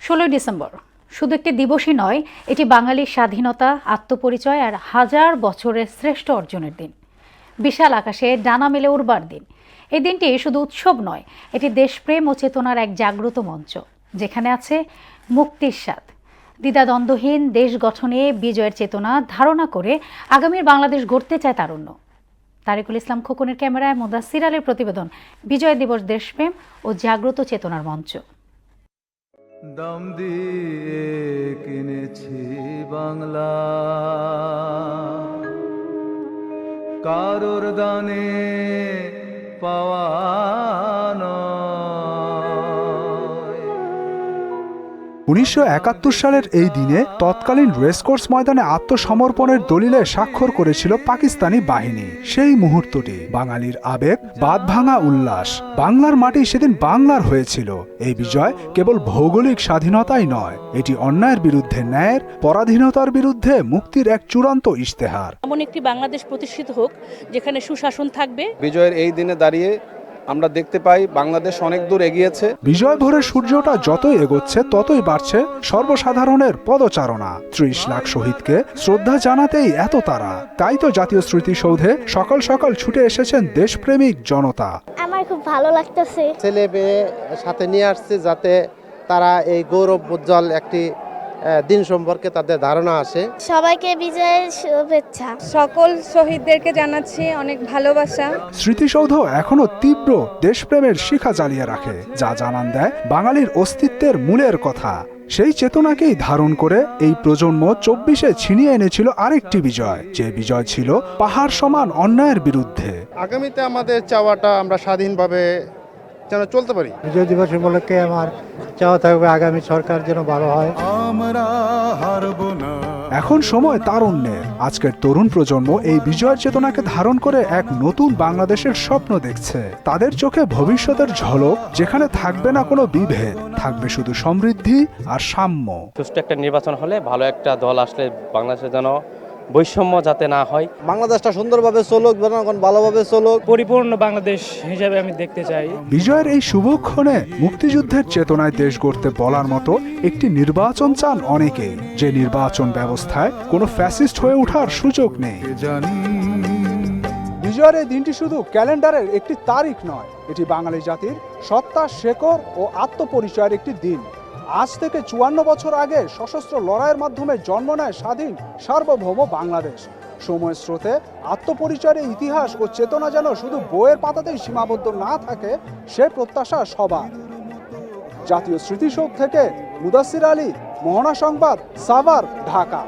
16ই December শুধু একটি দিবসই নয়, এটি বাঙালির স্বাধীনতা, আত্মপরিচয় আর হাজার বছরের শ্রেষ্ঠ অর্জনের দিন। বিশাল আকাশে ডানা মেলে উড়বার দিন। এই দিনটি শুধু উৎসব নয়, এটি দেশপ্রেম ও চেতনার এক জাগ্রত মঞ্চ, যেখানে আছে মুক্তির স্বাদ। দ্বিধাদ্বন্দ্বহীন দেশ গঠনে বিজয়ের চেতনা ধারণা করে আগামীর বাংলাদেশ গড়তে চায় তারুণ্য। তারিকুল ইসলাম খোকনের ক্যামেরায় মুদাসসির আলীর প্রতিবেদন, বিজয় দিবস, দেশপ্রেম ও জাগ্রত চেতনার মঞ্চ। দাম দিয়ে কিনেছি বাংলা, কারোর দানে পাওয়া নয়। 1971 সালের এই দিনে তৎকালীন রেসকোর্স ময়দানে আত্মসমর্পণের দলিলে স্বাক্ষর করেছিল পাকিস্তানি বাহিনী। সেই মুহূর্তটি বাঙালির আবেগ, বাঁধভাঙা উল্লাস। বাংলার মাটি সেদিন বাংলার হয়েছিল। এই বিজয় কেবল ভৌগোলিক স্বাধীনতাই নয়, এটি অন্যায়ের বিরুদ্ধে ন্যায়ের, পরাধীনতার বিরুদ্ধে মুক্তির এক চূড়ান্ত ইশতেহার। এমন একটি বাংলাদেশ প্রতিষ্ঠিত হোক যেখানে সুশাসন থাকবে। বিজয়ের এই দিনে দাঁড়িয়ে আমরা দেখতে পাই বাংলাদেশ অনেক দূর এগিয়েছে। বিজয় ভোরের সূর্যটা যতই এগোচ্ছে ততই বাড়ছে সর্বসাধারণের পদচারণা। 30 লাখ শহীদকে শ্রদ্ধা জানাতেই এত তারা। তাই তো জাতীয় স্মৃতিসৌধে সকাল সকাল ছুটে এসেছেন দেশপ্রেমিক জনতা। আমার খুব ভালো লাগতেছে। ছেলে মেয়ে সাথে নিয়ে আসছে যাতে তারা এই গৌরব উজ্জ্বল একটি দিন সম্পর্কে তাদের ধারণা আসে। সবাইকে বিজয়ের শুভেচ্ছা। সকল শহীদদেরকে জানাচ্ছি অনেক ভালোবাসা। স্মৃতিসৌধ এখনো তীব্র দেশপ্রেমের শিখা জ্বালিয়ে রাখে, যা জানান দেয় বাঙালির অস্তিত্বের মূলের কথা। সেই চেতনাকেই ধারণ করে এই প্রজন্ম 24-এ ছিনিয়ে এনেছিল আরেকটি বিজয়, যে বিজয় ছিল পাহাড় সমান অন্যায়ের বিরুদ্ধে। আগামীতে আমাদের চাওয়াটা আমরা স্বাধীনভাবে যেন চলতে পারি। বিজয় দিবস উপলক্ষে আমার চাওয়া থাকবে আগামী সরকার যেন ভালো হয়। আমরা হারব না। এখন সময় তারুণ্যের। আজকের তরুণ প্রজন্ম এই বিজয়ের চেতনাকে ধারণ করে এক নতুন বাংলাদেশের স্বপ্ন দেখছে। তাদের চোখে ভবিষ্যতের ঝলক, যেখানে থাকবে না কোনো বিভেদ, থাকবে শুধু সমৃদ্ধি আর সাম্য। সুষ্ঠু একটা নির্বাচন হলে, ভালো একটা দল আসলে বাংলাদেশে যেন বৈষম্য যাতে না হয়। বাংলাদেশটা সুন্দরভাবে চলুক, জনগণ ভালোভাবে চলুক, পরিপূর্ণ বাংলাদেশ হিসেবে আমি দেখতে চাই। বিজয়ের এই শুভক্ষণে মুক্তিযুদ্ধের চেতনায় দেশ গড়তে বলার মতো একটি নির্বাচন চান অনেকেই, যে নির্বাচন ব্যবস্থায় কোনো ফ্যাসিস্ট হয়ে ওঠার সুযোগ নেই। বিজয়ের এই দিনটি শুধু ক্যালেন্ডারের একটি তারিখ নয়, এটি বাঙালি জাতির সত্তা, শেকড় ও আত্মপরিচয়ের একটি দিন। আজ থেকে 54 বছর আগে সশস্ত্র লড়াইয়ের মাধ্যমে জন্ম নেয় স্বাধীন সার্বভৌম বাংলাদেশ। সময়ের স্রোতে আত্মপরিচয়ের ইতিহাস ও চেতনা যেন শুধু বইয়ের পাতাতেই সীমাবদ্ধ না থাকে, সে প্রত্যাশা সবার। জাতীয় স্মৃতিসৌধ থেকে মুদাসসির আলী, মোহনা সংবাদ, সাভার, ঢাকা।